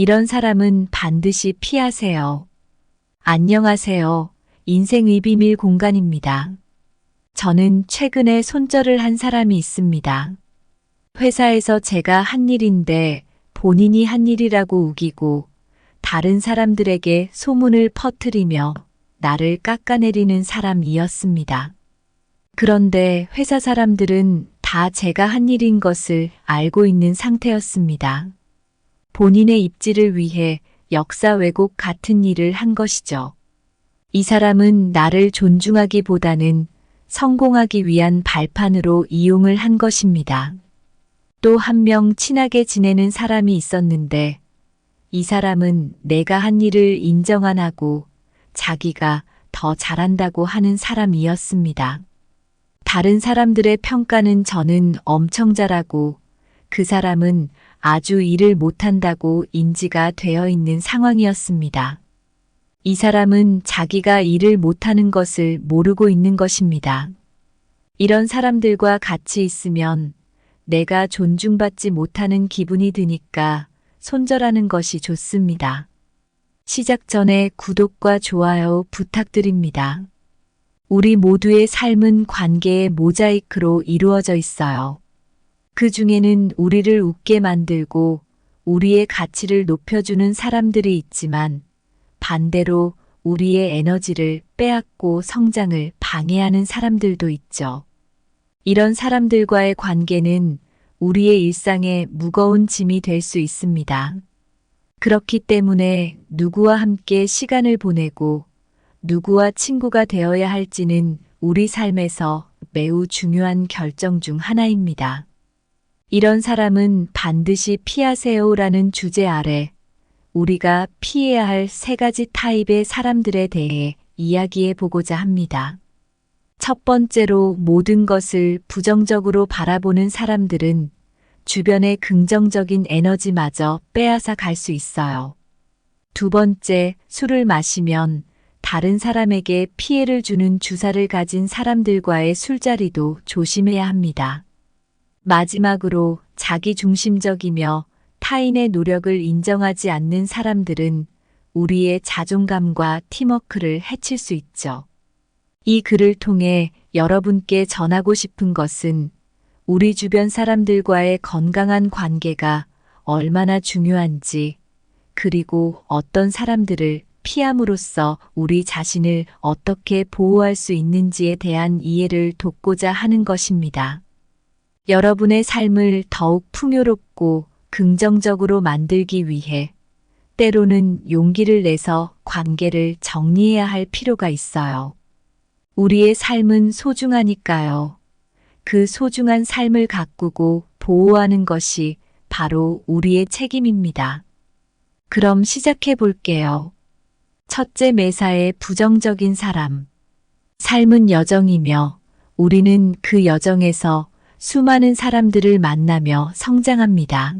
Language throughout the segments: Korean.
이런 사람은 반드시 피하세요. 안녕하세요. 인생의 비밀 공간입니다. 저는 최근에 손절을 한 사람이 있습니다. 회사에서 제가 한 일인데 본인이 한 일이라고 우기고 다른 사람들에게 소문을 퍼뜨리며 나를 깎아내리는 사람이었습니다. 그런데 회사 사람들은 다 제가 한 일인 것을 알고 있는 상태였습니다. 본인의 입지를 위해 역사 왜곡 같은 일을 한 것이죠. 이 사람은 나를 존중하기보다는 성공하기 위한 발판으로 이용을 한 것입니다. 또 한 명 친하게 지내는 사람이 있었는데 이 사람은 내가 한 일을 인정 안 하고 자기가 더 잘한다고 하는 사람이었습니다. 다른 사람들의 평가는 저는 엄청 잘하고 그 사람은 아주 일을 못한다고 인지가 되어 있는 상황이었습니다. 이 사람은 자기가 일을 못하는 것을 모르고 있는 것입니다. 이런 사람들과 같이 있으면 내가 존중받지 못하는 기분이 드니까 손절하는 것이 좋습니다. 시작 전에 구독과 좋아요 부탁드립니다. 우리 모두의 삶은 관계의 모자이크로 이루어져 있어요. 그 중에는 우리를 웃게 만들고 우리의 가치를 높여주는 사람들이 있지만 반대로 우리의 에너지를 빼앗고 성장을 방해하는 사람들도 있죠. 이런 사람들과의 관계는 우리의 일상에 무거운 짐이 될 수 있습니다. 그렇기 때문에 누구와 함께 시간을 보내고 누구와 친구가 되어야 할지는 우리 삶에서 매우 중요한 결정 중 하나입니다. 이런 사람은 반드시 피하세요라는 주제 아래 우리가 피해야 할 3가지 타입의 사람들에 대해 이야기해 보고자 합니다. 첫 번째로 모든 것을 부정적으로 바라보는 사람들은 주변의 긍정적인 에너지마저 빼앗아 갈 수 있어요. 두 번째, 술을 마시면 다른 사람에게 피해를 주는 주사를 가진 사람들과의 술자리도 조심해야 합니다. 마지막으로 자기중심적이며 타인의 노력을 인정하지 않는 사람들은 우리의 자존감과 팀워크를 해칠 수 있죠. 이 글을 통해 여러분께 전하고 싶은 것은 우리 주변 사람들과의 건강한 관계가 얼마나 중요한지, 그리고 어떤 사람들을 피함으로써 우리 자신을 어떻게 보호할 수 있는지에 대한 이해를 돕고자 하는 것입니다. 여러분의 삶을 더욱 풍요롭고 긍정적으로 만들기 위해 때로는 용기를 내서 관계를 정리해야 할 필요가 있어요. 우리의 삶은 소중하니까요. 그 소중한 삶을 가꾸고 보호하는 것이 바로 우리의 책임입니다. 그럼 시작해 볼게요. 첫째, 매사에 부정적인 사람. 삶은 여정이며 우리는 그 여정에서 수많은 사람들을 만나며 성장합니다.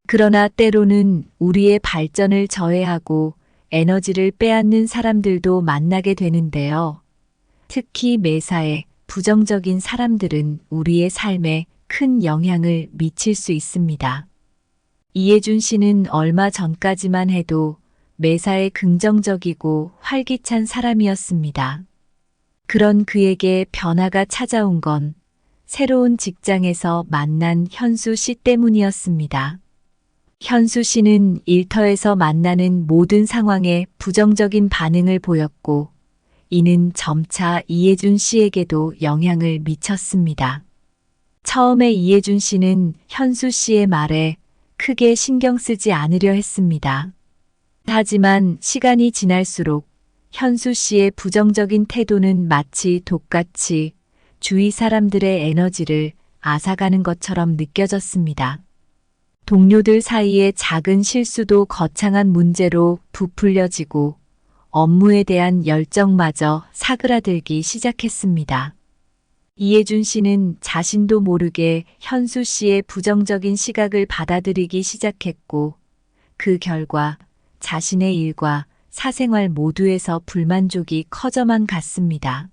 그러나 때로는 우리의 발전을 저해하고 에너지를 빼앗는 사람들도 만나게 되는데요. 특히 매사에 부정적인 사람들은 우리의 삶에 큰 영향을 미칠 수 있습니다. 이해준 씨는 얼마 전까지만 해도 매사에 긍정적이고 활기찬 사람이었습니다. 그런 그에게 변화가 찾아온 건 새로운 직장에서 만난 현수 씨 때문이었습니다. 현수 씨는 일터에서 만나는 모든 상황에 부정적인 반응을 보였고, 이는 점차 이해준 씨에게도 영향을 미쳤습니다. 처음에 이해준 씨는 현수 씨의 말에 크게 신경 쓰지 않으려 했습니다. 하지만 시간이 지날수록 현수 씨의 부정적인 태도는 마치 독같이 주위 사람들의 에너지를 앗아가는 것처럼 느껴졌습니다. 동료들 사이의 작은 실수도 거창한 문제로 부풀려지고 업무에 대한 열정마저 사그라들기 시작했습니다. 이해준 씨는 자신도 모르게 현수 씨의 부정적인 시각을 받아들이기 시작했고, 그 결과 자신의 일과 사생활 모두에서 불만족이 커져만 갔습니다.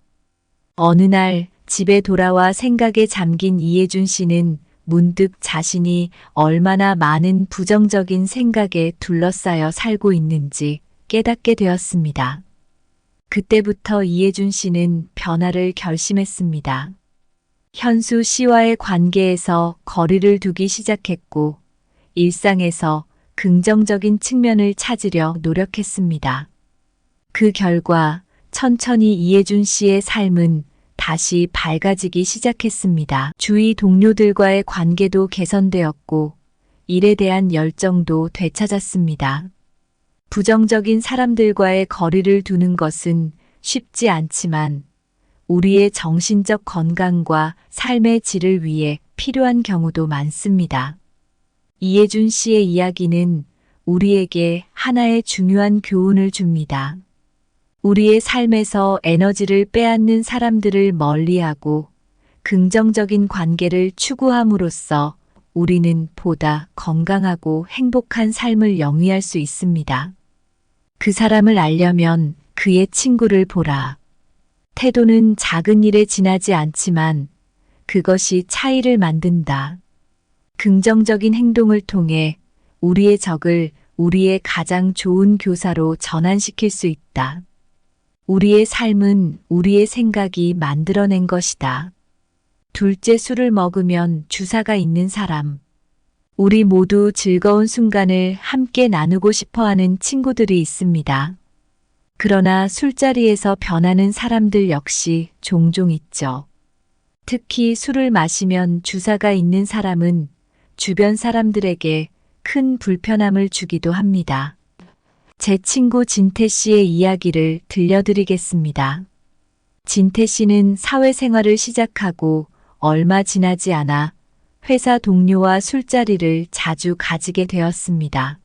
어느 날 집에 돌아와 생각에 잠긴 이해준 씨는 문득 자신이 얼마나 많은 부정적인 생각에 둘러싸여 살고 있는지 깨닫게 되었습니다. 그때부터 이해준 씨는 변화를 결심했습니다. 현수 씨와의 관계에서 거리를 두기 시작했고, 일상에서 긍정적인 측면을 찾으려 노력했습니다. 그 결과 천천히 이해준 씨의 삶은 다시 밝아지기 시작했습니다. 주위 동료들과의 관계도 개선되었고, 일에 대한 열정도 되찾았습니다. 부정적인 사람들과의 거리를 두는 것은 쉽지 않지만 우리의 정신적 건강과 삶의 질을 위해 필요한 경우도 많습니다. 이해준 씨의 이야기는 우리에게 하나의 중요한 교훈을 줍니다. 우리의 삶에서 에너지를 빼앗는 사람들을 멀리하고 긍정적인 관계를 추구함으로써 우리는 보다 건강하고 행복한 삶을 영위할 수 있습니다. 그 사람을 알려면 그의 친구를 보라. 태도는 작은 일에 지나지 않지만 그것이 차이를 만든다. 긍정적인 행동을 통해 우리의 적을 우리의 가장 좋은 교사로 전환시킬 수 있다. 우리의 삶은 우리의 생각이 만들어낸 것이다. 둘째, 술을 먹으면 주사가 있는 사람. 우리 모두 즐거운 순간을 함께 나누고 싶어 하는 친구들이 있습니다. 그러나 술자리에서 변하는 사람들 역시 종종 있죠. 특히 술을 마시면 주사가 있는 사람은 주변 사람들에게 큰 불편함을 주기도 합니다. 제 친구 진태 씨의 이야기를 들려드리겠습니다. 진태 씨는 사회생활을 시작하고 얼마 지나지 않아 회사 동료와 술자리를 자주 가지게 되었습니다.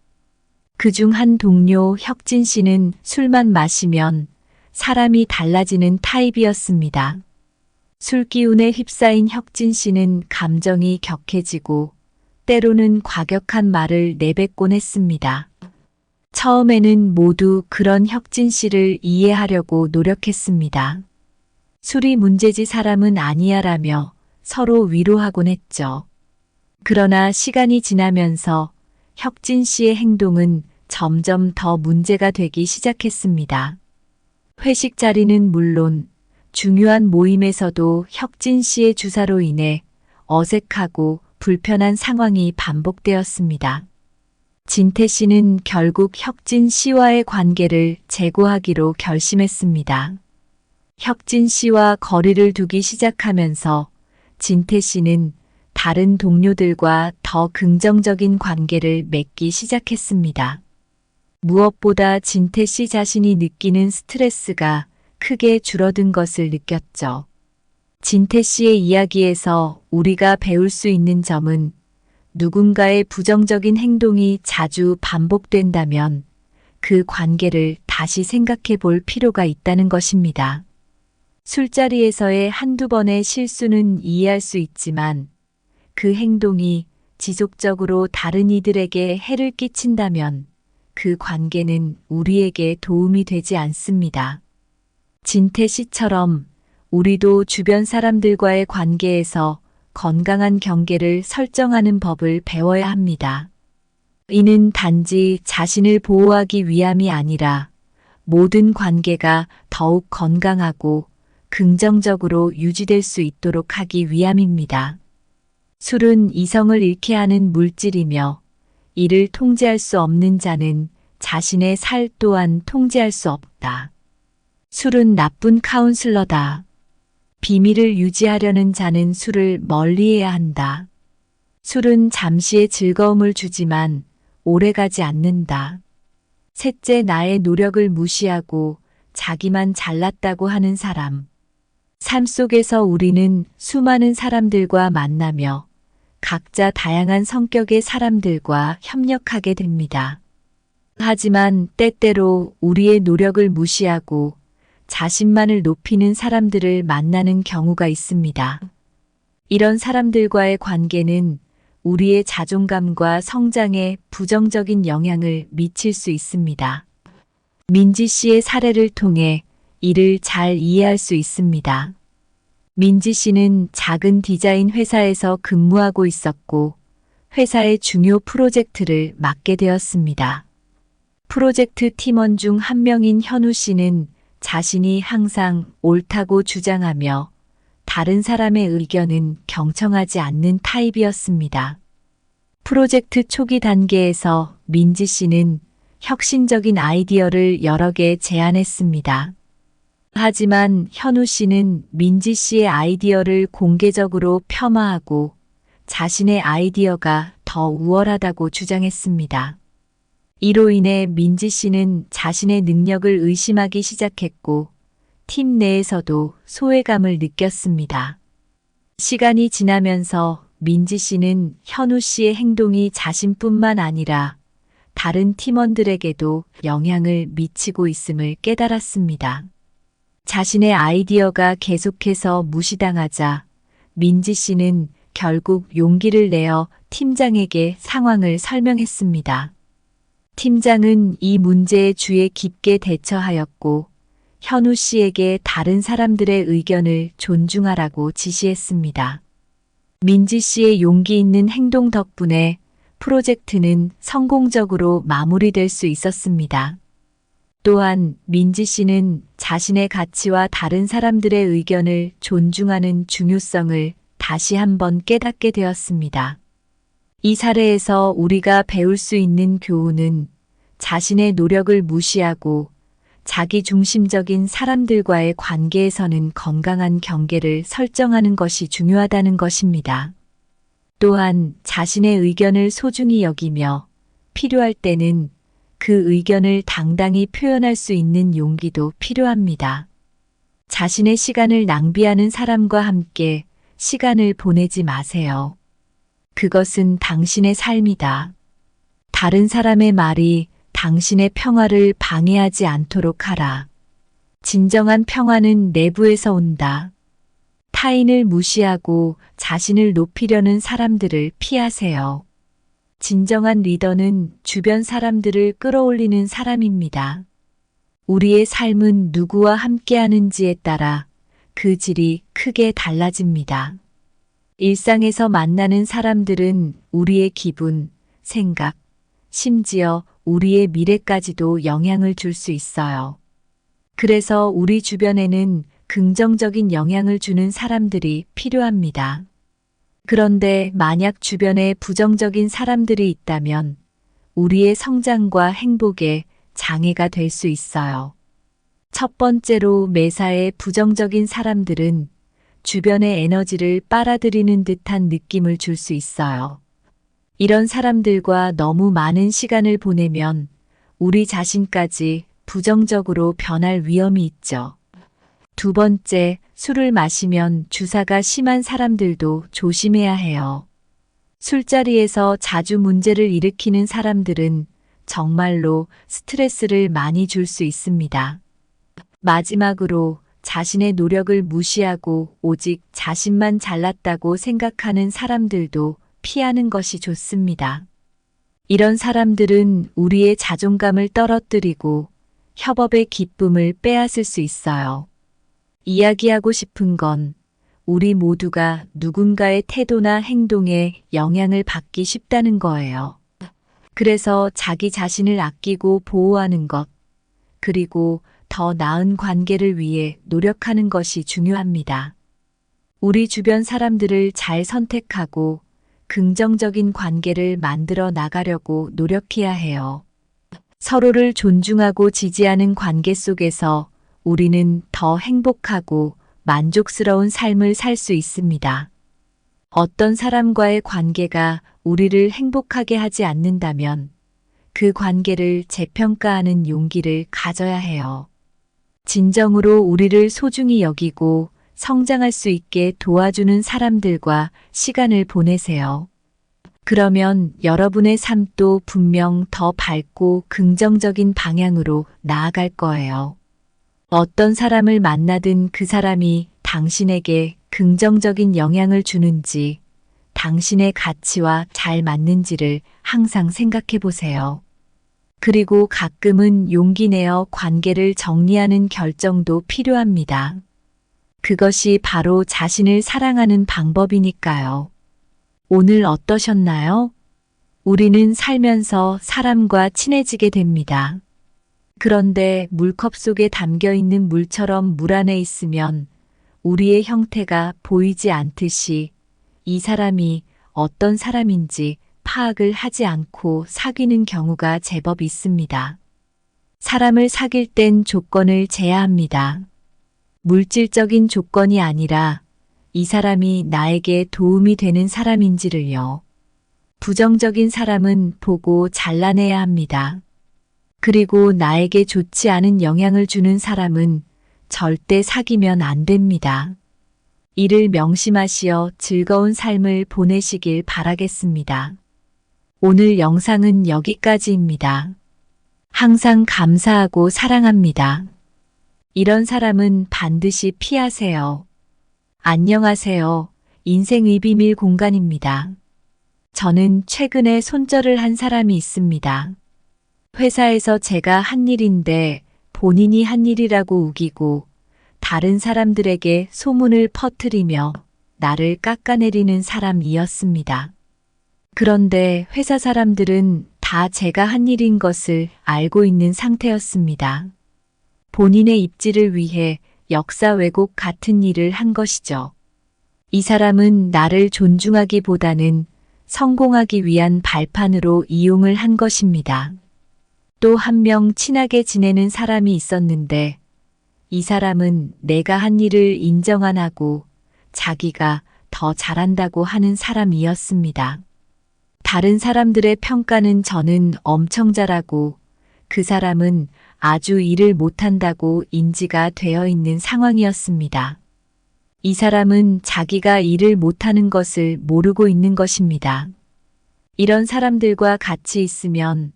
그중 한 동료 혁진 씨는 술만 마시면 사람이 달라지는 타입이었습니다. 술 기운에 휩싸인 혁진 씨는 감정이 격해지고 때로는 과격한 말을 내뱉곤 했습니다. 처음에는 모두 그런 혁진 씨를 이해하려고 노력했습니다. 술이 문제지 사람은 아니야라며 서로 위로하곤 했죠. 그러나 시간이 지나면서 혁진 씨의 행동은 점점 더 문제가 되기 시작했습니다. 회식 자리는 물론 중요한 모임에서도 혁진 씨의 주사로 인해 어색하고 불편한 상황이 반복되었습니다. 진태 씨는 결국 혁진 씨와의 관계를 재고하기로 결심했습니다. 혁진 씨와 거리를 두기 시작하면서 진태 씨는 다른 동료들과 더 긍정적인 관계를 맺기 시작했습니다. 무엇보다 진태 씨 자신이 느끼는 스트레스가 크게 줄어든 것을 느꼈죠. 진태 씨의 이야기에서 우리가 배울 수 있는 점은 누군가의 부정적인 행동이 자주 반복된다면 그 관계를 다시 생각해 볼 필요가 있다는 것입니다. 술자리에서의 한두 번의 실수는 이해할 수 있지만 그 행동이 지속적으로 다른 이들에게 해를 끼친다면 그 관계는 우리에게 도움이 되지 않습니다. 진태 씨처럼 우리도 주변 사람들과의 관계에서 건강한 경계를 설정하는 법을 배워야 합니다. 이는 단지 자신을 보호하기 위함이 아니라 모든 관계가 더욱 건강하고 긍정적으로 유지될 수 있도록 하기 위함입니다. 술은 이성을 잃게 하는 물질이며 이를 통제할 수 없는 자는 자신의 살 또한 통제할 수 없다. 술은 나쁜 카운슬러다. 비밀을 유지하려는 자는 술을 멀리해야 한다. 술은 잠시의 즐거움을 주지만 오래가지 않는다. 셋째, 나의 노력을 무시하고 자기만 잘났다고 하는 사람. 삶 속에서 우리는 수많은 사람들과 만나며 각자 다양한 성격의 사람들과 협력하게 됩니다. 하지만 때때로 우리의 노력을 무시하고 자신만을 높이는 사람들을 만나는 경우가 있습니다. 이런 사람들과의 관계는 우리의 자존감과 성장에 부정적인 영향을 미칠 수 있습니다. 민지 씨의 사례를 통해 이를 잘 이해할 수 있습니다. 민지 씨는 작은 디자인 회사에서 근무하고 있었고 회사의 중요 프로젝트를 맡게 되었습니다. 프로젝트 팀원 중 한 명인 현우 씨는 자신이 항상 옳다고 주장하며 다른 사람의 의견은 경청하지 않는 타입이었습니다. 프로젝트 초기 단계에서 민지 씨는 혁신적인 아이디어를 여러 개 제안했습니다. 하지만 현우 씨는 민지 씨의 아이디어를 공개적으로 폄하하고 자신의 아이디어가 더 우월하다고 주장했습니다. 이로 인해 민지 씨는 자신의 능력을 의심하기 시작했고 팀 내에서도 소외감을 느꼈습니다. 시간이 지나면서 민지 씨는 현우 씨의 행동이 자신뿐만 아니라 다른 팀원들에게도 영향을 미치고 있음을 깨달았습니다. 자신의 아이디어가 계속해서 무시당하자 민지 씨는 결국 용기를 내어 팀장에게 상황을 설명했습니다. 팀장은 이 문제에 주의 깊게 대처하였고 현우 씨에게 다른 사람들의 의견을 존중하라고 지시했습니다. 민지 씨의 용기 있는 행동 덕분에 프로젝트는 성공적으로 마무리될 수 있었습니다. 또한 민지 씨는 자신의 가치와 다른 사람들의 의견을 존중하는 중요성을 다시 한번 깨닫게 되었습니다. 이 사례에서 우리가 배울 수 있는 교훈은 자신의 노력을 무시하고 자기 중심적인 사람들과의 관계에서는 건강한 경계를 설정하는 것이 중요하다는 것입니다. 또한 자신의 의견을 소중히 여기며 필요할 때는 그 의견을 당당히 표현할 수 있는 용기도 필요합니다. 자신의 시간을 낭비하는 사람과 함께 시간을 보내지 마세요. 그것은 당신의 삶이다. 다른 사람의 말이 당신의 평화를 방해하지 않도록 하라. 진정한 평화는 내부에서 온다. 타인을 무시하고 자신을 높이려는 사람들을 피하세요. 진정한 리더는 주변 사람들을 끌어올리는 사람입니다. 우리의 삶은 누구와 함께하는지에 따라 그 질이 크게 달라집니다. 일상에서 만나는 사람들은 우리의 기분, 생각, 심지어 우리의 미래까지도 영향을 줄 수 있어요. 그래서 우리 주변에는 긍정적인 영향을 주는 사람들이 필요합니다. 그런데 만약 주변에 부정적인 사람들이 있다면 우리의 성장과 행복에 장애가 될 수 있어요. 첫 번째로 매사에 부정적인 사람들은 주변의 에너지를 빨아들이는 듯한 느낌을 줄 수 있어요. 이런 사람들과 너무 많은 시간을 보내면 우리 자신까지 부정적으로 변할 위험이 있죠. 두 번째, 술을 마시면 주사가 심한 사람들도 조심해야 해요. 술자리에서 자주 문제를 일으키는 사람들은 정말로 스트레스를 많이 줄 수 있습니다. 마지막으로 자신의 노력을 무시하고 오직 자신만 잘났다고 생각하는 사람들도 피하는 것이 좋습니다. 이런 사람들은 우리의 자존감을 떨어뜨리고 협업의 기쁨을 빼앗을 수 있어요. 이야기하고 싶은 건 우리 모두가 누군가의 태도나 행동에 영향을 받기 쉽다는 거예요. 그래서 자기 자신을 아끼고 보호하는 것, 그리고 더 나은 관계를 위해 노력하는 것이 중요합니다. 우리 주변 사람들을 잘 선택하고 긍정적인 관계를 만들어 나가려고 노력해야 해요. 서로를 존중하고 지지하는 관계 속에서 우리는 더 행복하고 만족스러운 삶을 살 수 있습니다. 어떤 사람과의 관계가 우리를 행복하게 하지 않는다면 그 관계를 재평가하는 용기를 가져야 해요. 진정으로 우리를 소중히 여기고 성장할 수 있게 도와주는 사람들과 시간을 보내세요. 그러면 여러분의 삶도 분명 더 밝고 긍정적인 방향으로 나아갈 거예요. 어떤 사람을 만나든 그 사람이 당신에게 긍정적인 영향을 주는지, 당신의 가치와 잘 맞는지를 항상 생각해 보세요. 그리고 가끔은 용기 내어 관계를 정리하는 결정도 필요합니다. 그것이 바로 자신을 사랑하는 방법이니까요. 오늘 어떠셨나요? 우리는 살면서 사람과 친해지게 됩니다. 그런데 물컵 속에 담겨 있는 물처럼 물 안에 있으면 우리의 형태가 보이지 않듯이 이 사람이 어떤 사람인지 파악을 하지 않고 사귀는 경우가 제법 있습니다. 사람을 사귈 땐 조건을 제야합니다. 물질적인 조건이 아니라 이 사람이 나에게 도움이 되는 사람인지를요. 부정적인 사람은 보고 잘라내야 합니다. 그리고 나에게 좋지 않은 영향을 주는 사람은 절대 사귀면 안 됩니다. 이를 명심하시어 즐거운 삶을 보내시길 바라겠습니다. 오늘 영상은 여기까지입니다. 항상 감사하고 사랑합니다. 이런 사람은 반드시 피하세요. 안녕하세요. 인생의 비밀 공간입니다. 저는 최근에 손절을 한 사람이 있습니다. 회사에서 제가 한 일인데 본인이 한 일이라고 우기고 다른 사람들에게 소문을 퍼뜨리며 나를 깎아내리는 사람이었습니다. 그런데 회사 사람들은 다 제가 한 일인 것을 알고 있는 상태였습니다. 본인의 입지를 위해 역사 왜곡 같은 일을 한 것이죠. 이 사람은 나를 존중하기보다는 성공하기 위한 발판으로 이용을 한 것입니다. 또 한 명 친하게 지내는 사람이 있었는데 이 사람은 내가 한 일을 인정 안 하고 자기가 더 잘한다고 하는 사람이었습니다. 다른 사람들의 평가는 저는 엄청 잘하고 그 사람은 아주 일을 못한다고 인지가 되어 있는 상황이었습니다. 이 사람은 자기가 일을 못하는 것을 모르고 있는 것입니다. 이런 사람들과 같이 있으면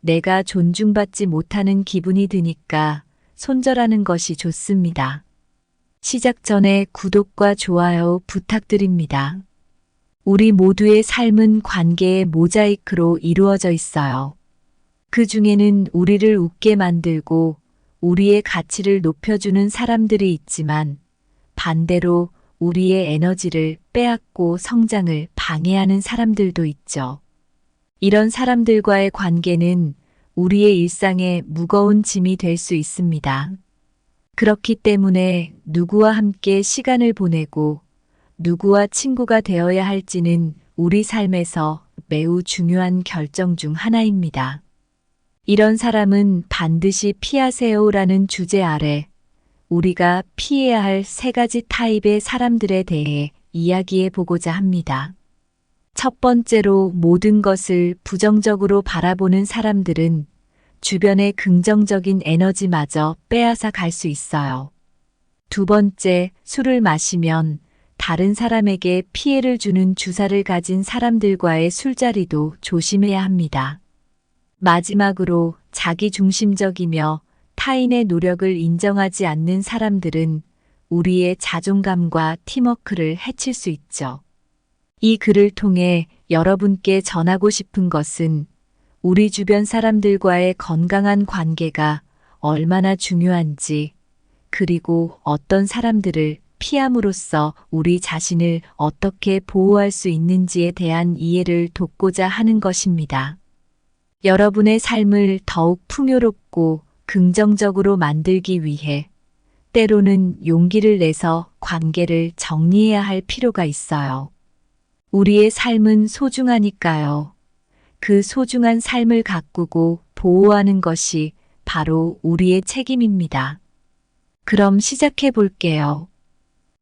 내가 존중받지 못하는 기분이 드니까 손절하는 것이 좋습니다. 시작 전에 구독과 좋아요 부탁드립니다. 우리 모두의 삶은 관계의 모자이크로 이루어져 있어요. 그 중에는 우리를 웃게 만들고 우리의 가치를 높여주는 사람들이 있지만 반대로 우리의 에너지를 빼앗고 성장을 방해하는 사람들도 있죠. 이런 사람들과의 관계는 우리의 일상에 무거운 짐이 될 수 있습니다. 그렇기 때문에 누구와 함께 시간을 보내고 누구와 친구가 되어야 할지는 우리 삶에서 매우 중요한 결정 중 하나입니다. 이런 사람은 반드시 피하세요라는 주제 아래 우리가 피해야 할 3가지 타입의 사람들에 대해 이야기해 보고자 합니다. 첫 번째로 모든 것을 부정적으로 바라보는 사람들은 주변의 긍정적인 에너지마저 빼앗아 갈 수 있어요. 두 번째, 술을 마시면 다른 사람에게 피해를 주는 주사를 가진 사람들과의 술자리도 조심해야 합니다. 마지막으로 자기중심적이며 타인의 노력을 인정하지 않는 사람들은 우리의 자존감과 팀워크를 해칠 수 있죠. 이 글을 통해 여러분께 전하고 싶은 것은 우리 주변 사람들과의 건강한 관계가 얼마나 중요한지, 그리고 어떤 사람들을 피함으로써 우리 자신을 어떻게 보호할 수 있는지에 대한 이해를 돕고자 하는 것입니다. 여러분의 삶을 더욱 풍요롭고 긍정적으로 만들기 위해 때로는 용기를 내서 관계를 정리해야 할 필요가 있어요. 우리의 삶은 소중하니까요. 그 소중한 삶을 가꾸고 보호하는 것이 바로 우리의 책임입니다. 그럼 시작해 볼게요.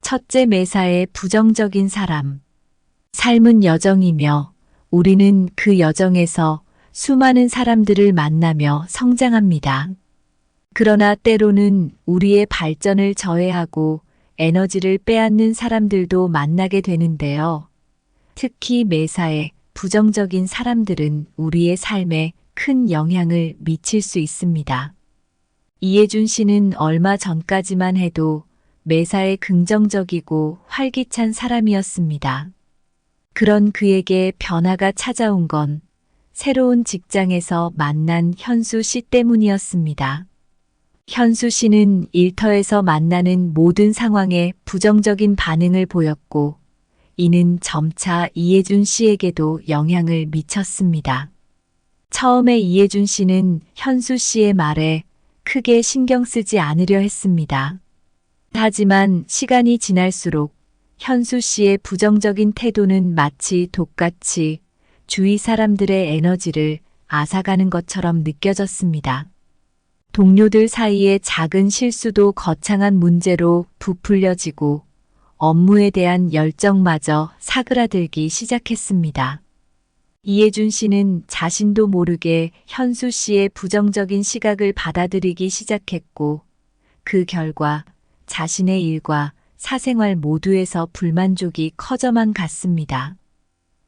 첫째, 매사에 부정적인 사람. 삶은 여정이며 우리는 그 여정에서 수많은 사람들을 만나며 성장합니다. 그러나 때로는 우리의 발전을 저해하고 에너지를 빼앗는 사람들도 만나게 되는데요. 특히 매사에 부정적인 사람들은 우리의 삶에 큰 영향을 미칠 수 있습니다. 이해준 씨는 얼마 전까지만 해도 매사에 긍정적이고 활기찬 사람이었습니다. 그런 그에게 변화가 찾아온 건 새로운 직장에서 만난 현수 씨 때문이었습니다. 현수 씨는 일터에서 만나는 모든 상황에 부정적인 반응을 보였고, 이는 점차 이해준 씨에게도 영향을 미쳤습니다. 처음에 이해준 씨는 현수 씨의 말에 크게 신경 쓰지 않으려 했습니다. 하지만 시간이 지날수록 현수 씨의 부정적인 태도는 마치 독같이 주위 사람들의 에너지를 앗아가는 것처럼 느껴졌습니다. 동료들 사이의 작은 실수도 거창한 문제로 부풀려지고 업무에 대한 열정마저 사그라들기 시작했습니다. 이해준 씨는 자신도 모르게 현수 씨의 부정적인 시각을 받아들이기 시작했고, 그 결과 자신의 일과 사생활 모두에서 불만족이 커져만 갔습니다.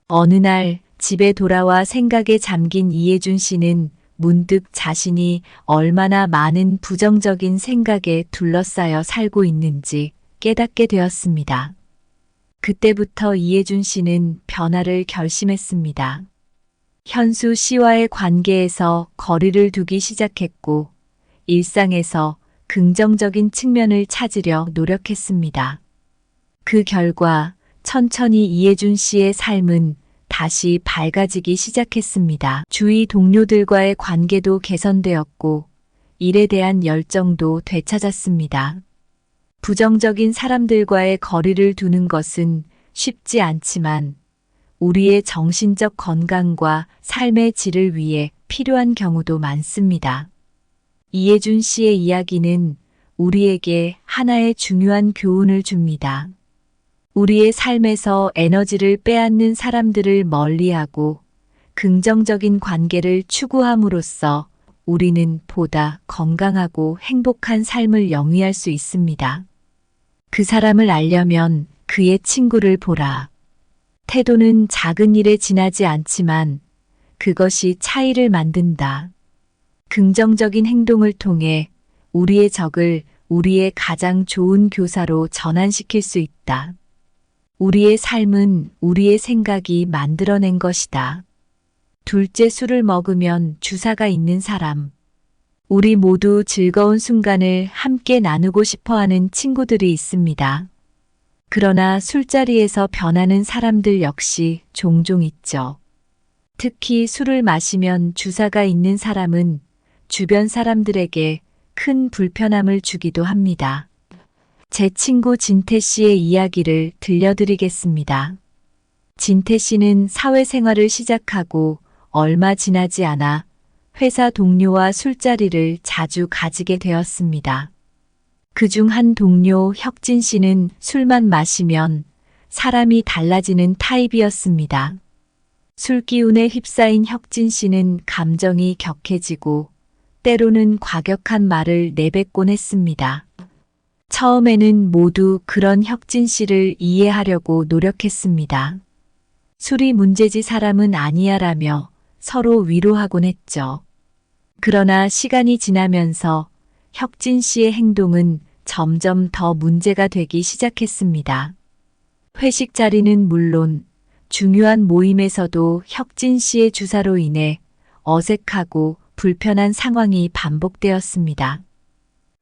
어느 날 집에 돌아와 생각에 잠긴 이해준 씨는 문득 자신이 얼마나 많은 부정적인 생각에 둘러싸여 살고 있는지 깨닫게 되었습니다. 그때부터 이해준 씨는 변화를 결심했습니다. 현수 씨와의 관계에서 거리를 두기 시작했고, 일상에서 긍정적인 측면을 찾으려 노력했습니다. 그 결과 천천히 이해준 씨의 삶은 다시 밝아지기 시작했습니다. 주위 동료들과의 관계도 개선되었고, 일에 대한 열정도 되찾았습니다. 부정적인 사람들과의 거리를 두는 것은 쉽지 않지만 우리의 정신적 건강과 삶의 질을 위해 필요한 경우도 많습니다. 이해준 씨의 이야기는 우리에게 하나의 중요한 교훈을 줍니다. 우리의 삶에서 에너지를 빼앗는 사람들을 멀리하고 긍정적인 관계를 추구함으로써 우리는 보다 건강하고 행복한 삶을 영위할 수 있습니다. 그 사람을 알려면 그의 친구를 보라. 태도는 작은 일에 지나지 않지만 그것이 차이를 만든다. 긍정적인 행동을 통해 우리의 적을 우리의 가장 좋은 교사로 전환시킬 수 있다. 우리의 삶은 우리의 생각이 만들어낸 것이다. 둘째, 술을 먹으면 주사가 있는 사람. 우리 모두 즐거운 순간을 함께 나누고 싶어 하는 친구들이 있습니다. 그러나 술자리에서 변하는 사람들 역시 종종 있죠. 특히 술을 마시면 주사가 있는 사람은 주변 사람들에게 큰 불편함을 주기도 합니다. 제 친구 진태 씨의 이야기를 들려드리겠습니다. 진태 씨는 사회생활을 시작하고 얼마 지나지 않아 회사 동료와 술자리를 자주 가지게 되었습니다. 그중 한 동료 혁진 씨는 술만 마시면 사람이 달라지는 타입이었습니다. 술 기운에 휩싸인 혁진 씨는 감정이 격해지고 때로는 과격한 말을 내뱉곤 했습니다. 처음에는 모두 그런 혁진 씨를 이해하려고 노력했습니다. 술이 문제지 사람은 아니야라며 서로 위로하곤 했죠. 그러나 시간이 지나면서 혁진 씨의 행동은 점점 더 문제가 되기 시작했습니다. 회식 자리는 물론 중요한 모임에서도 혁진 씨의 주사로 인해 어색하고 불편한 상황이 반복되었습니다.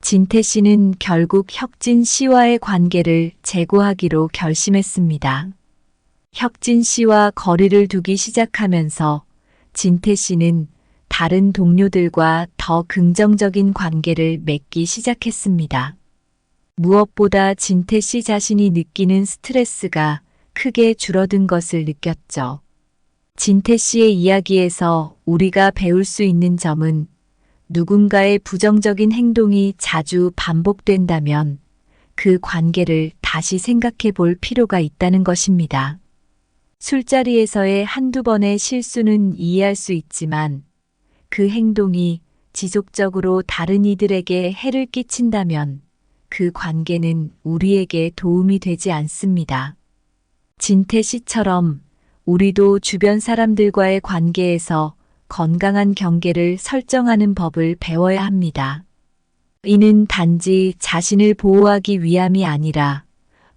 진태 씨는 결국 혁진 씨와의 관계를 재고하기로 결심했습니다. 혁진 씨와 거리를 두기 시작하면서 진태 씨는 다른 동료들과 더 긍정적인 관계를 맺기 시작했습니다. 무엇보다 진태 씨 자신이 느끼는 스트레스가 크게 줄어든 것을 느꼈죠. 진태 씨의 이야기에서 우리가 배울 수 있는 점은 누군가의 부정적인 행동이 자주 반복된다면 그 관계를 다시 생각해 볼 필요가 있다는 것입니다. 술자리에서의 한두 번의 실수는 이해할 수 있지만 그 행동이 지속적으로 다른 이들에게 해를 끼친다면 그 관계는 우리에게 도움이 되지 않습니다. 진태 씨처럼 우리도 주변 사람들과의 관계에서 건강한 경계를 설정하는 법을 배워야 합니다. 이는 단지 자신을 보호하기 위함이 아니라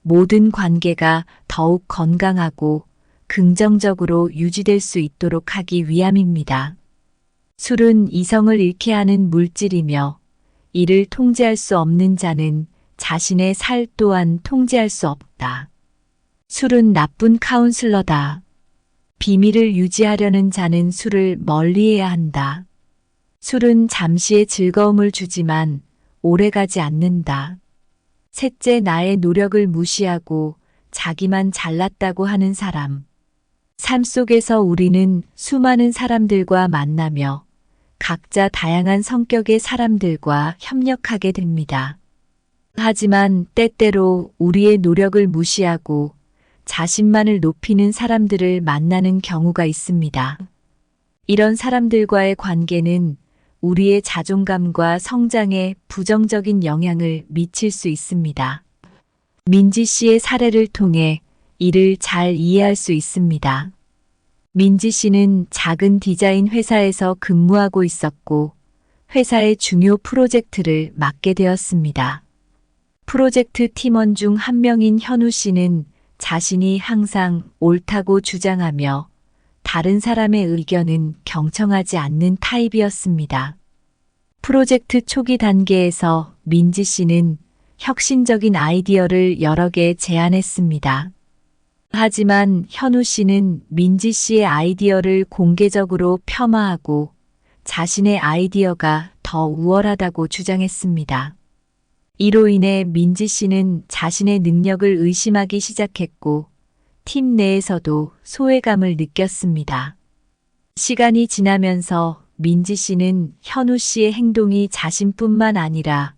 모든 관계가 더욱 건강하고 긍정적으로 유지될 수 있도록 하기 위함입니다. 술은 이성을 잃게 하는 물질이며 이를 통제할 수 없는 자는 자신의 살 또한 통제할 수 없다. 술은 나쁜 카운슬러다. 비밀을 유지하려는 자는 술을 멀리해야 한다. 술은 잠시의 즐거움을 주지만 오래가지 않는다. 셋째, 나의 노력을 무시하고 자기만 잘났다고 하는 사람. 삶 속에서 우리는 수많은 사람들과 만나며 각자 다양한 성격의 사람들과 협력하게 됩니다. 하지만 때때로 우리의 노력을 무시하고 자신만을 높이는 사람들을 만나는 경우가 있습니다. 이런 사람들과의 관계는 우리의 자존감과 성장에 부정적인 영향을 미칠 수 있습니다. 민지 씨의 사례를 통해 이를 잘 이해할 수 있습니다. 민지 씨는 작은 디자인 회사에서 근무하고 있었고 회사의 중요 프로젝트를 맡게 되었습니다. 프로젝트 팀원 중 한 명인 현우 씨는 자신이 항상 옳다고 주장하며 다른 사람의 의견은 경청하지 않는 타입이었습니다. 프로젝트 초기 단계에서 민지 씨는 혁신적인 아이디어를 여러 개 제안했습니다. 하지만 현우 씨는 민지 씨의 아이디어를 공개적으로 폄하하고 자신의 아이디어가 더 우월하다고 주장했습니다. 이로 인해 민지 씨는 자신의 능력을 의심하기 시작했고 팀 내에서도 소외감을 느꼈습니다. 시간이 지나면서 민지 씨는 현우 씨의 행동이 자신뿐만 아니라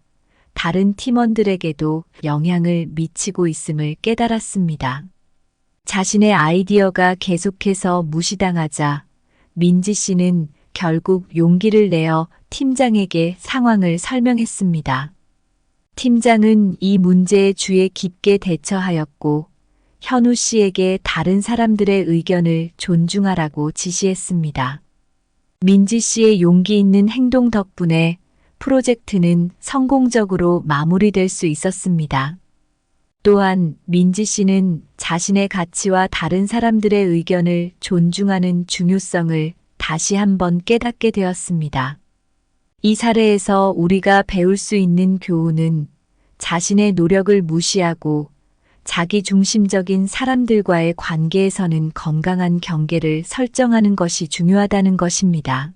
다른 팀원들에게도 영향을 미치고 있음을 깨달았습니다. 자신의 아이디어가 계속해서 무시당하자 민지 씨는 결국 용기를 내어 팀장에게 상황을 설명했습니다. 팀장은 이 문제에 주의 깊게 대처하였고 현우 씨에게 다른 사람들의 의견을 존중하라고 지시했습니다. 민지 씨의 용기 있는 행동 덕분에 프로젝트는 성공적으로 마무리될 수 있었습니다. 또한 민지 씨는 자신의 가치와 다른 사람들의 의견을 존중하는 중요성을 다시 한번 깨닫게 되었습니다. 이 사례에서 우리가 배울 수 있는 교훈은 자신의 노력을 무시하고 자기 중심적인 사람들과의 관계에서는 건강한 경계를 설정하는 것이 중요하다는 것입니다.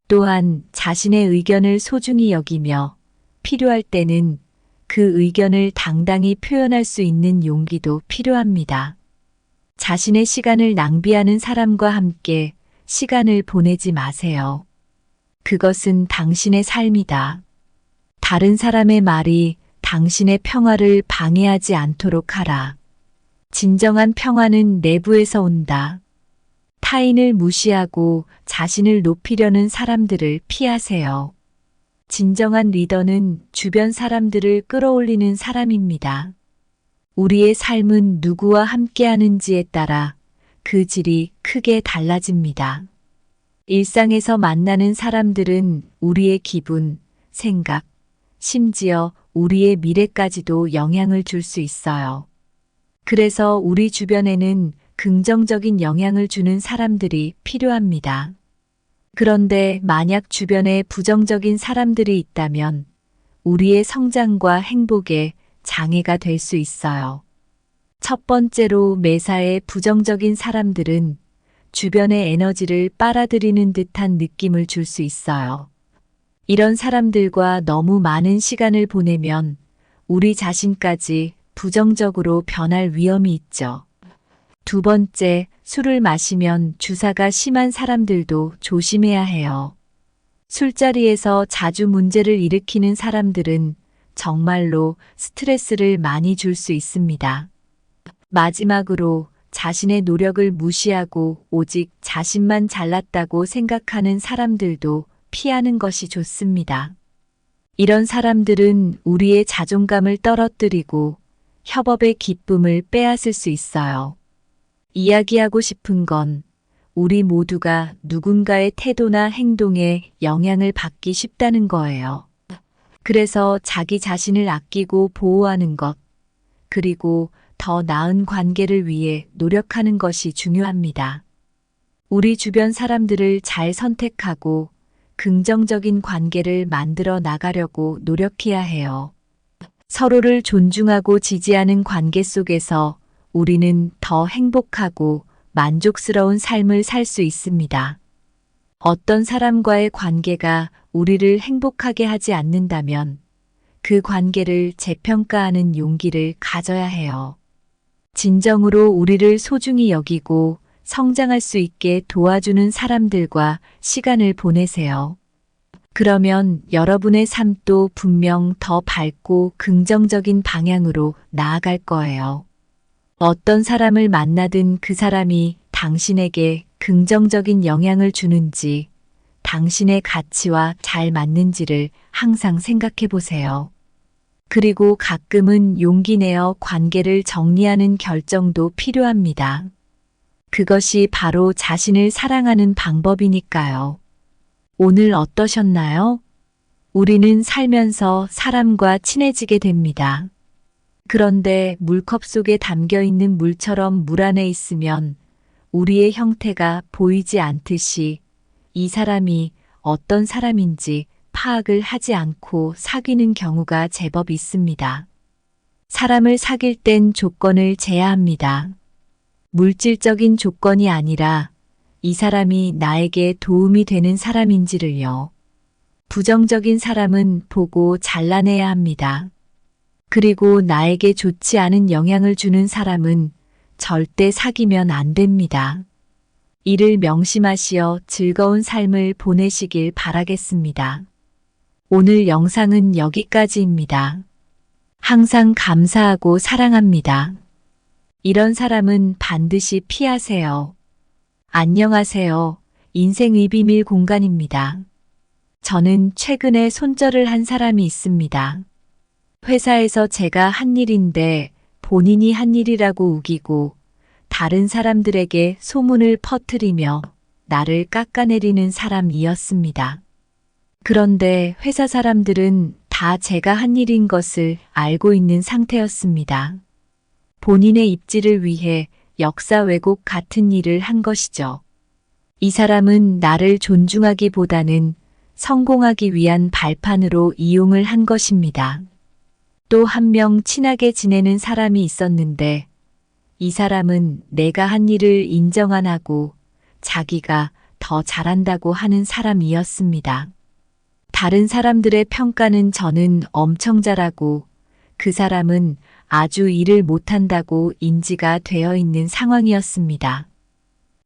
또한 자신의 의견을 소중히 여기며 필요할 때는 그 의견을 당당히 표현할 수 있는 용기도 필요합니다. 자신의 시간을 낭비하는 사람과 함께 시간을 보내지 마세요. 그것은 당신의 삶이다. 다른 사람의 말이 당신의 평화를 방해하지 않도록 하라. 진정한 평화는 내부에서 온다. 타인을 무시하고 자신을 높이려는 사람들을 피하세요. 진정한 리더는 주변 사람들을 끌어올리는 사람입니다. 우리의 삶은 누구와 함께하는지에 따라 그 질이 크게 달라집니다. 일상에서 만나는 사람들은 우리의 기분, 생각, 심지어 우리의 미래까지도 영향을 줄 수 있어요. 그래서 우리 주변에는 긍정적인 영향을 주는 사람들이 필요합니다. 그런데 만약 주변에 부정적인 사람들이 있다면 우리의 성장과 행복에 장애가 될 수 있어요. 첫 번째로 매사에 부정적인 사람들은 주변의 에너지를 빨아들이는 듯한 느낌을 줄 수 있어요. 이런 사람들과 너무 많은 시간을 보내면 우리 자신까지 부정적으로 변할 위험이 있죠. 두 번째, 술을 마시면 주사가 심한 사람들도 조심해야 해요. 술자리에서 자주 문제를 일으키는 사람들은 정말로 스트레스를 많이 줄 수 있습니다. 마지막으로 자신의 노력을 무시하고 오직 자신만 잘났다고 생각하는 사람들도 피하는 것이 좋습니다. 이런 사람들은 우리의 자존감을 떨어뜨리고 협업의 기쁨을 빼앗을 수 있어요. 이야기하고 싶은 건 우리 모두가 누군가의 태도나 행동에 영향을 받기 쉽다는 거예요. 그래서 자기 자신을 아끼고 보호하는 것, 그리고 더 나은 관계를 위해 노력하는 것이 중요합니다. 우리 주변 사람들을 잘 선택하고 긍정적인 관계를 만들어 나가려고 노력해야 해요. 서로를 존중하고 지지하는 관계 속에서 우리는 더 행복하고 만족스러운 삶을 살 수 있습니다. 어떤 사람과의 관계가 우리를 행복하게 하지 않는다면 그 관계를 재평가하는 용기를 가져야 해요. 진정으로 우리를 소중히 여기고 성장할 수 있게 도와주는 사람들과 시간을 보내세요. 그러면 여러분의 삶도 분명 더 밝고 긍정적인 방향으로 나아갈 거예요. 어떤 사람을 만나든 그 사람이 당신에게 긍정적인 영향을 주는지, 당신의 가치와 잘 맞는지를 항상 생각해 보세요. 그리고 가끔은 용기 내어 관계를 정리하는 결정도 필요합니다. 그것이 바로 자신을 사랑하는 방법이니까요. 오늘 어떠셨나요? 우리는 살면서 사람과 친해지게 됩니다. 그런데 물컵 속에 담겨 있는 물처럼 물 안에 있으면 우리의 형태가 보이지 않듯이 이 사람이 어떤 사람인지 파악을 하지 않고 사귀는 경우가 제법 있습니다. 사람을 사귈 땐 조건을 제야합니다. 물질적인 조건이 아니라 이 사람이 나에게 도움이 되는 사람인지를요. 부정적인 사람은 보고 잘라내야 합니다. 그리고 나에게 좋지 않은 영향을 주는 사람은 절대 사귀면 안 됩니다. 이를 명심하시어 즐거운 삶을 보내시길 바라겠습니다. 오늘 영상은 여기까지입니다. 항상 감사하고 사랑합니다. 이런 사람은 반드시 피하세요. 안녕하세요. 인생의 비밀 공간입니다. 저는 최근에 손절을 한 사람이 있습니다. 회사에서 제가 한 일인데 본인이 한 일이라고 우기고 다른 사람들에게 소문을 퍼뜨리며 나를 깎아내리는 사람이었습니다. 그런데 회사 사람들은 다 제가 한 일인 것을 알고 있는 상태였습니다. 본인의 입지를 위해 역사 왜곡 같은 일을 한 것이죠. 이 사람은 나를 존중하기보다는 성공하기 위한 발판으로 이용을 한 것입니다. 또 한 명 친하게 지내는 사람이 있었는데 이 사람은 내가 한 일을 인정 안 하고 자기가 더 잘한다고 하는 사람이었습니다. 다른 사람들의 평가는 저는 엄청 잘하고 그 사람은 아주 일을 못한다고 인지가 되어 있는 상황이었습니다.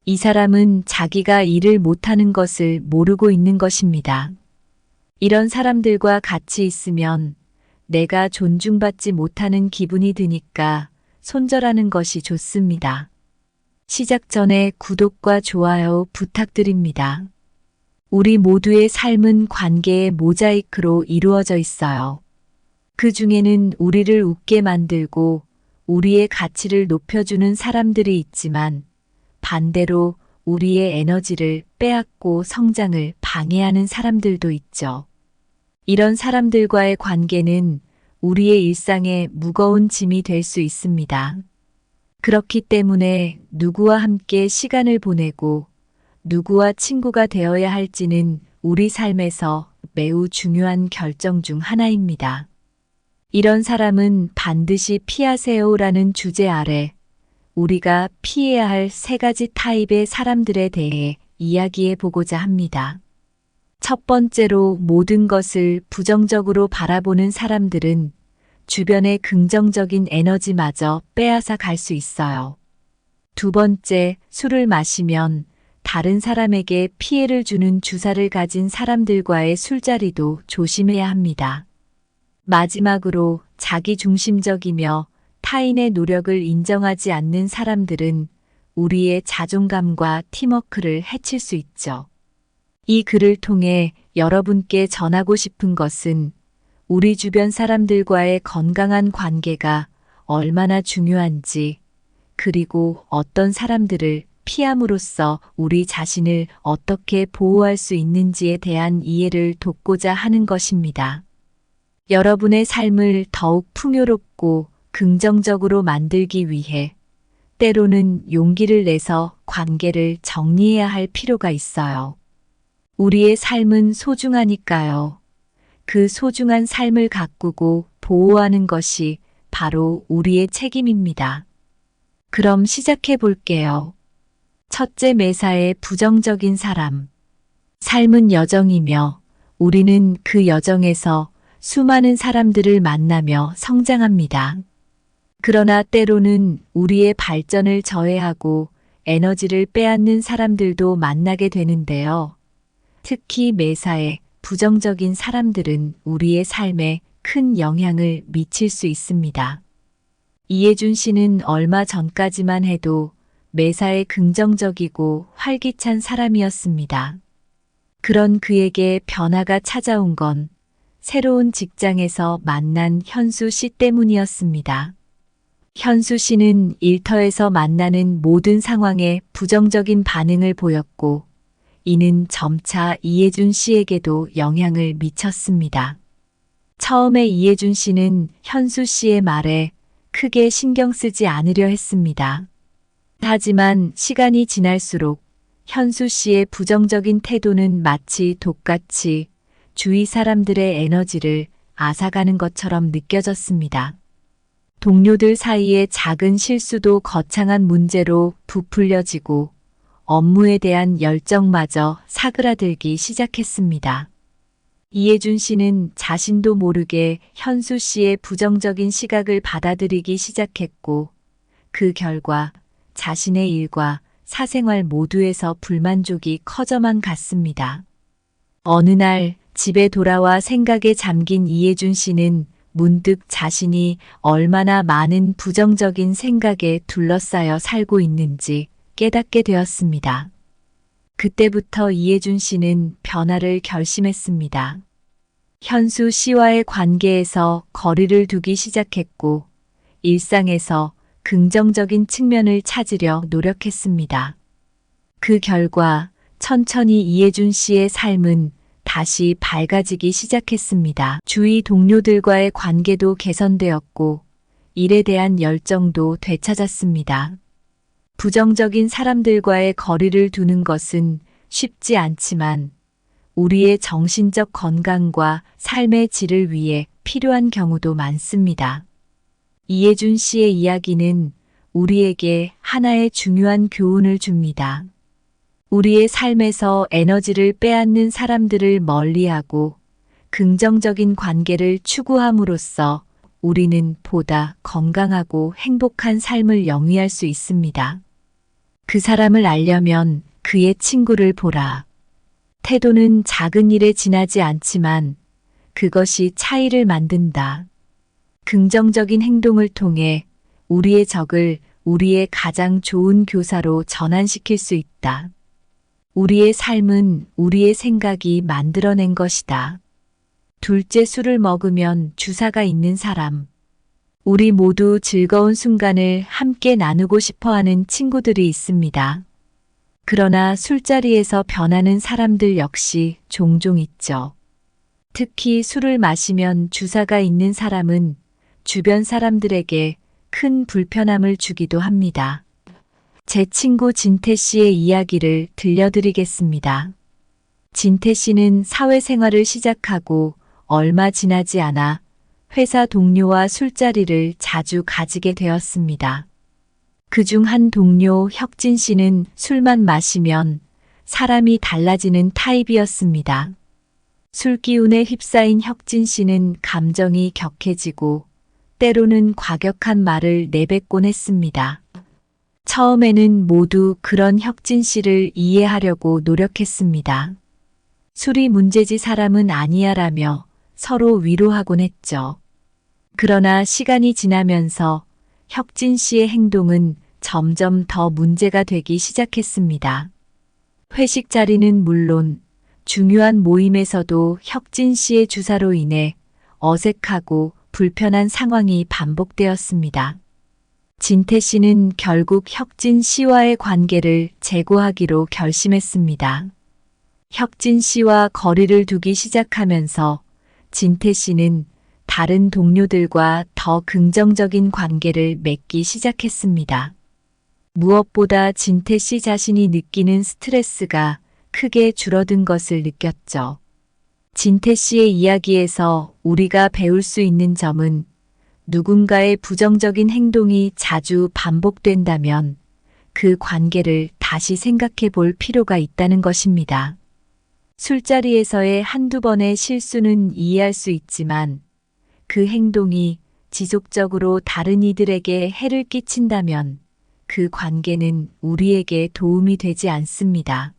이 사람은 자기가 일을 못하는 것을 모르고 있는 것입니다. 이런 사람들과 같이 있으면 내가 존중받지 못하는 기분이 드니까 손절하는 것이 좋습니다. 시작 전에 구독과 좋아요 부탁드립니다. 우리 모두의 삶은 관계의 모자이크로 이루어져 있어요. 그 중에는 우리를 웃게 만들고 우리의 가치를 높여주는 사람들이 있지만 반대로 우리의 에너지를 빼앗고 성장을 방해하는 사람들도 있죠. 이런 사람들과의 관계는 우리의 일상에 무거운 짐이 될 수 있습니다. 그렇기 때문에 누구와 함께 시간을 보내고 누구와 친구가 되어야 할지는 우리 삶에서 매우 중요한 결정 중 하나입니다. 이런 사람은 반드시 피하세요라는 주제 아래 우리가 피해야 할 3가지 타입의 사람들에 대해 이야기해 보고자 합니다. 첫 번째로 모든 것을 부정적으로 바라보는 사람들은 주변의 긍정적인 에너지마저 빼앗아 갈 수 있어요. 두 번째, 술을 마시면 다른 사람에게 피해를 주는 주사를 가진 사람들과의 술자리도 조심해야 합니다. 마지막으로 자기중심적이며 타인의 노력을 인정하지 않는 사람들은 우리의 자존감과 팀워크를 해칠 수 있죠. 이 글을 통해 여러분께 전하고 싶은 것은 우리 주변 사람들과의 건강한 관계가 얼마나 중요한지, 그리고 어떤 사람들을 피함으로써 우리 자신을 어떻게 보호할 수 있는지에 대한 이해를 돕고자 하는 것입니다. 여러분의 삶을 더욱 풍요롭고 긍정적으로 만들기 위해 때로는 용기를 내서 관계를 정리해야 할 필요가 있어요. 우리의 삶은 소중하니까요. 그 소중한 삶을 가꾸고 보호하는 것이 바로 우리의 책임입니다. 그럼 시작해 볼게요. 첫째, 매사에 부정적인 사람. 삶은 여정이며 우리는 그 여정에서 수많은 사람들을 만나며 성장합니다. 그러나 때로는 우리의 발전을 저해하고 에너지를 빼앗는 사람들도 만나게 되는데요. 특히 매사에 부정적인 사람들은 우리의 삶에 큰 영향을 미칠 수 있습니다. 이해준 씨는 얼마 전까지만 해도 매사에 긍정적이고 활기찬 사람이었습니다. 그런 그에게 변화가 찾아온 건 새로운 직장에서 만난 현수 씨 때문이었습니다. 현수 씨는 일터에서 만나는 모든 상황에 부정적인 반응을 보였고, 이는 점차 이해준 씨에게도 영향을 미쳤습니다. 처음에 이해준 씨는 현수 씨의 말에 크게 신경 쓰지 않으려 했습니다. 하지만 시간이 지날수록 현수 씨의 부정적인 태도는 마치 독같이 주위 사람들의 에너지를 앗아가는 것처럼 느껴졌습니다. 동료들 사이의 작은 실수도 거창한 문제로 부풀려지고 업무에 대한 열정마저 사그라들기 시작했습니다. 이해준 씨는 자신도 모르게 현수 씨의 부정적인 시각을 받아들이기 시작했고, 그 결과 자신의 일과 사생활 모두에서 불만족이 커져만 갔습니다. 어느 날 집에 돌아와 생각에 잠긴 이해준 씨는 문득 자신이 얼마나 많은 부정적인 생각에 둘러싸여 살고 있는지 깨닫게 되었습니다. 그때부터 이해준 씨는 변화를 결심했습니다. 현수 씨와의 관계에서 거리를 두기 시작했고, 일상에서 긍정적인 측면을 찾으려 노력했습니다. 그 결과 천천히 이해준 씨의 삶은 다시 밝아지기 시작했습니다. 주위 동료들과의 관계도 개선되었고, 일에 대한 열정도 되찾았습니다. 부정적인 사람들과의 거리를 두는 것은 쉽지 않지만 우리의 정신적 건강과 삶의 질을 위해 필요한 경우도 많습니다. 이해준 씨의 이야기는 우리에게 하나의 중요한 교훈을 줍니다. 우리의 삶에서 에너지를 빼앗는 사람들을 멀리하고 긍정적인 관계를 추구함으로써 우리는 보다 건강하고 행복한 삶을 영위할 수 있습니다. 그 사람을 알려면 그의 친구를 보라. 태도는 작은 일에 지나지 않지만 그것이 차이를 만든다. 긍정적인 행동을 통해 우리의 적을 우리의 가장 좋은 교사로 전환시킬 수 있다. 우리의 삶은 우리의 생각이 만들어낸 것이다. 둘째, 술을 먹으면 주사가 있는 사람. 우리 모두 즐거운 순간을 함께 나누고 싶어 하는 친구들이 있습니다. 그러나 술자리에서 변하는 사람들 역시 종종 있죠. 특히 술을 마시면 주사가 있는 사람은 주변 사람들에게 큰 불편함을 주기도 합니다. 제 친구 진태 씨의 이야기를 들려드리겠습니다. 진태 씨는 사회생활을 시작하고 얼마 지나지 않아 회사 동료와 술자리를 자주 가지게 되었습니다. 그중 한 동료 혁진 씨는 술만 마시면 사람이 달라지는 타입이었습니다. 술 기운에 휩싸인 혁진 씨는 감정이 격해지고 때로는 과격한 말을 내뱉곤 했습니다. 처음에는 모두 그런 혁진 씨를 이해하려고 노력했습니다. 술이 문제지 사람은 아니야라며 서로 위로하곤 했죠. 그러나 시간이 지나면서 혁진 씨의 행동은 점점 더 문제가 되기 시작했습니다. 회식 자리는 물론 중요한 모임에서도 혁진 씨의 주사로 인해 어색하고 불편한 상황이 반복되었습니다. 진태 씨는 결국 혁진 씨와의 관계를 재고하기로 결심했습니다. 혁진 씨와 거리를 두기 시작하면서 진태 씨는 다른 동료들과 더 긍정적인 관계를 맺기 시작했습니다. 무엇보다 진태 씨 자신이 느끼는 스트레스가 크게 줄어든 것을 느꼈죠. 진태 씨의 이야기에서 우리가 배울 수 있는 점은 누군가의 부정적인 행동이 자주 반복된다면 그 관계를 다시 생각해 볼 필요가 있다는 것입니다. 술자리에서의 한두 번의 실수는 이해할 수 있지만 그 행동이 지속적으로 다른 이들에게 해를 끼친다면 그 관계는 우리에게 도움이 되지 않습니다.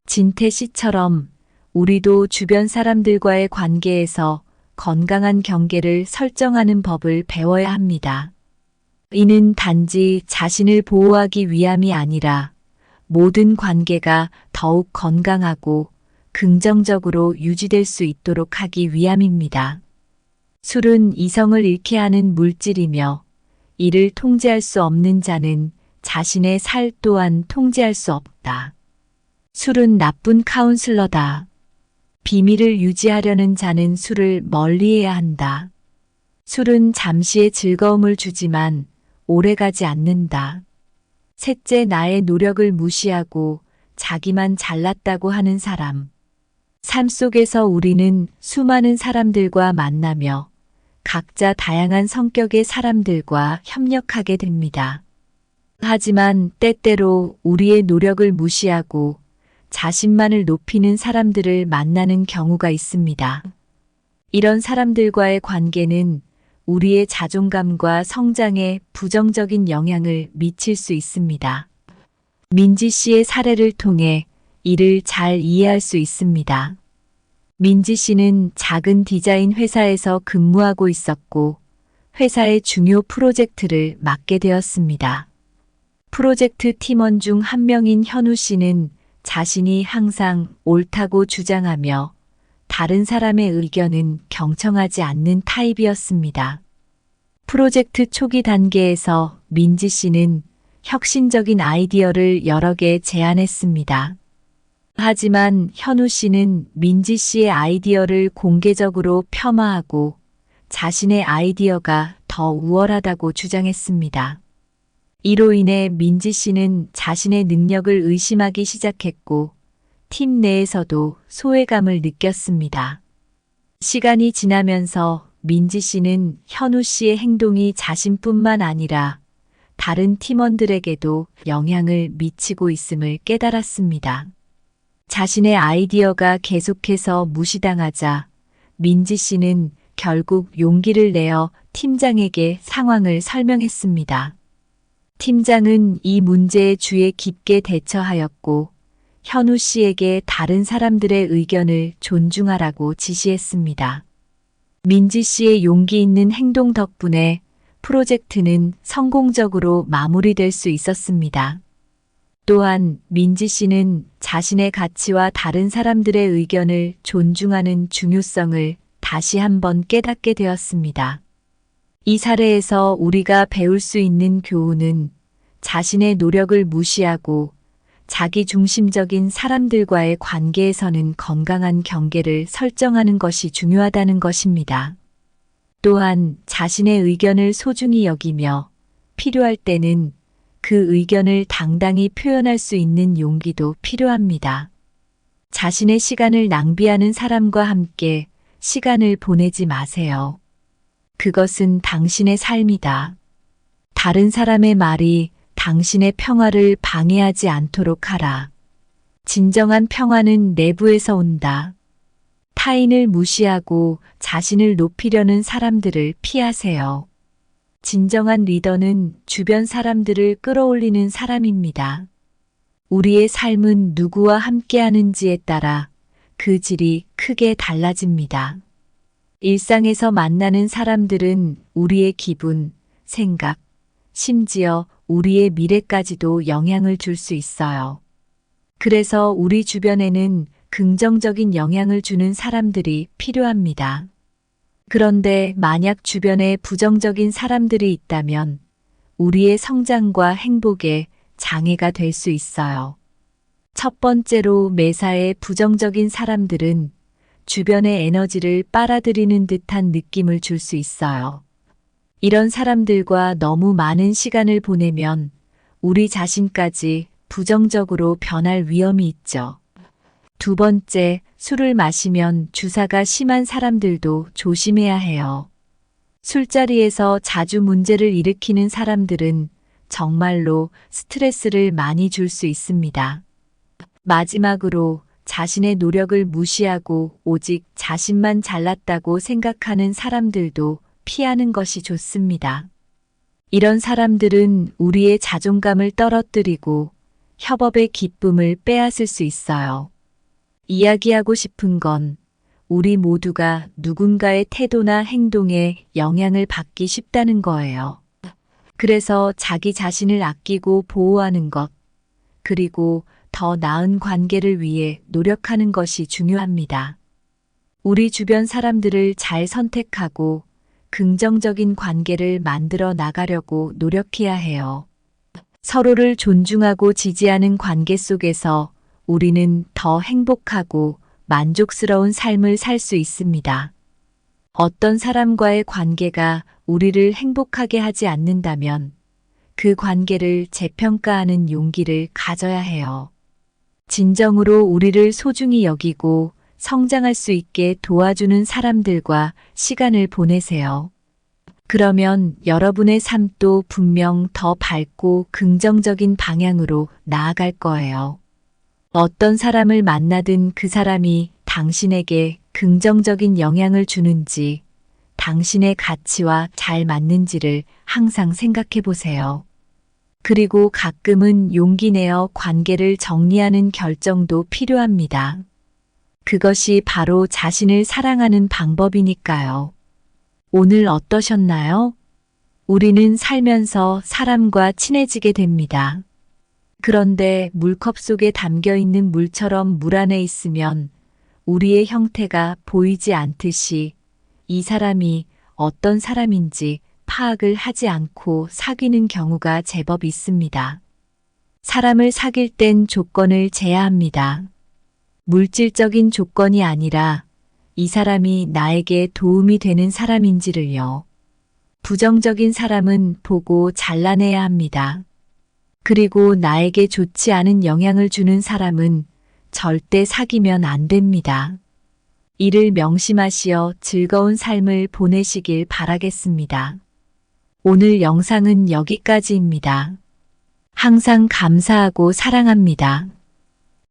진태 씨처럼 우리도 주변 사람들과의 관계에서 건강한 경계를 설정하는 법을 배워야 합니다. 이는 단지 자신을 보호하기 위함이 아니라 모든 관계가 더욱 건강하고 긍정적으로 유지될 수 있도록 하기 위함입니다. 술은 이성을 잃게 하는 물질이며 이를 통제할 수 없는 자는 자신의 살 또한 통제할 수 없다. 술은 나쁜 카운슬러다. 비밀을 유지하려는 자는 술을 멀리해야 한다. 술은 잠시의 즐거움을 주지만 오래가지 않는다. 셋째, 나의 노력을 무시하고 자기만 잘났다고 하는 사람. 삶 속에서 우리는 수많은 사람들과 만나며 각자 다양한 성격의 사람들과 협력하게 됩니다. 하지만 때때로 우리의 노력을 무시하고 자신만을 높이는 사람들을 만나는 경우가 있습니다. 이런 사람들과의 관계는 우리의 자존감과 성장에 부정적인 영향을 미칠 수 있습니다. 민지 씨의 사례를 통해 이를 잘 이해할 수 있습니다. 민지 씨는 작은 디자인 회사에서 근무하고 있었고 회사의 중요 프로젝트를 맡게 되었습니다. 프로젝트 팀원 중 한 명인 현우 씨는 자신이 항상 옳다고 주장하며 다른 사람의 의견은 경청하지 않는 타입이었습니다. 프로젝트 초기 단계에서 민지 씨는 혁신적인 아이디어를 여러 개 제안했습니다. 하지만 현우 씨는 민지 씨의 아이디어를 공개적으로 폄하하고 자신의 아이디어가 더 우월하다고 주장했습니다. 이로 인해 민지 씨는 자신의 능력을 의심하기 시작했고 팀 내에서도 소외감을 느꼈습니다. 시간이 지나면서 민지 씨는 현우 씨의 행동이 자신뿐만 아니라 다른 팀원들에게도 영향을 미치고 있음을 깨달았습니다. 자신의 아이디어가 계속해서 무시당하자 민지 씨는 결국 용기를 내어 팀장에게 상황을 설명했습니다. 팀장은 이 문제에 주의 깊게 대처하였고 현우 씨에게 다른 사람들의 의견을 존중하라고 지시했습니다. 민지 씨의 용기 있는 행동 덕분에 프로젝트는 성공적으로 마무리될 수 있었습니다. 또한 민지 씨는 자신의 가치와 다른 사람들의 의견을 존중하는 중요성을 다시 한번 깨닫게 되었습니다. 이 사례에서 우리가 배울 수 있는 교훈은 자신의 노력을 무시하고 자기 중심적인 사람들과의 관계에서는 건강한 경계를 설정하는 것이 중요하다는 것입니다. 또한 자신의 의견을 소중히 여기며 필요할 때는 그 의견을 당당히 표현할 수 있는 용기도 필요합니다. 자신의 시간을 낭비하는 사람과 함께 시간을 보내지 마세요. 그것은 당신의 삶이다. 다른 사람의 말이 당신의 평화를 방해하지 않도록 하라. 진정한 평화는 내부에서 온다. 타인을 무시하고 자신을 높이려는 사람들을 피하세요. 진정한 리더는 주변 사람들을 끌어올리는 사람입니다. 우리의 삶은 누구와 함께하는지에 따라 그 질이 크게 달라집니다. 일상에서 만나는 사람들은 우리의 기분, 생각, 심지어 우리의 미래까지도 영향을 줄 수 있어요. 그래서 우리 주변에는 긍정적인 영향을 주는 사람들이 필요합니다. 그런데 만약 주변에 부정적인 사람들이 있다면 우리의 성장과 행복에 장애가 될 수 있어요. 첫 번째로 매사에 부정적인 사람들은 주변의 에너지를 빨아들이는 듯한 느낌을 줄 수 있어요. 이런 사람들과 너무 많은 시간을 보내면 우리 자신까지 부정적으로 변할 위험이 있죠. 두 번째, 술을 마시면 주사가 심한 사람들도 조심해야 해요. 술자리에서 자주 문제를 일으키는 사람들은 정말로 스트레스를 많이 줄 수 있습니다. 마지막으로 자신의 노력을 무시하고 오직 자신만 잘났다고 생각하는 사람들도 피하는 것이 좋습니다. 이런 사람들은 우리의 자존감을 떨어뜨리고 협업의 기쁨을 빼앗을 수 있어요. 이야기하고 싶은 건 우리 모두가 누군가의 태도나 행동에 영향을 받기 쉽다는 거예요. 그래서 자기 자신을 아끼고 보호하는 것, 그리고 더 나은 관계를 위해 노력하는 것이 중요합니다. 우리 주변 사람들을 잘 선택하고 긍정적인 관계를 만들어 나가려고 노력해야 해요. 서로를 존중하고 지지하는 관계 속에서 우리는 더 행복하고 만족스러운 삶을 살 수 있습니다. 어떤 사람과의 관계가 우리를 행복하게 하지 않는다면 그 관계를 재평가하는 용기를 가져야 해요. 진정으로 우리를 소중히 여기고 성장할 수 있게 도와주는 사람들과 시간을 보내세요. 그러면 여러분의 삶도 분명 더 밝고 긍정적인 방향으로 나아갈 거예요. 어떤 사람을 만나든 그 사람이 당신에게 긍정적인 영향을 주는지, 당신의 가치와 잘 맞는지를 항상 생각해 보세요. 그리고 가끔은 용기 내어 관계를 정리하는 결정도 필요합니다. 그것이 바로 자신을 사랑하는 방법이니까요. 오늘 어떠셨나요? 우리는 살면서 사람과 친해지게 됩니다. 그런데 물컵 속에 담겨 있는 물처럼 물 안에 있으면 우리의 형태가 보이지 않듯이 이 사람이 어떤 사람인지 파악을 하지 않고 사귀는 경우가 제법 있습니다. 사람을 사귈 땐 조건을 제야합니다. 물질적인 조건이 아니라 이 사람이 나에게 도움이 되는 사람인지를요. 부정적인 사람은 보고 잘라내야 합니다. 그리고 나에게 좋지 않은 영향을 주는 사람은 절대 사귀면 안 됩니다. 이를 명심하시어 즐거운 삶을 보내시길 바라겠습니다. 오늘 영상은 여기까지입니다. 항상 감사하고 사랑합니다.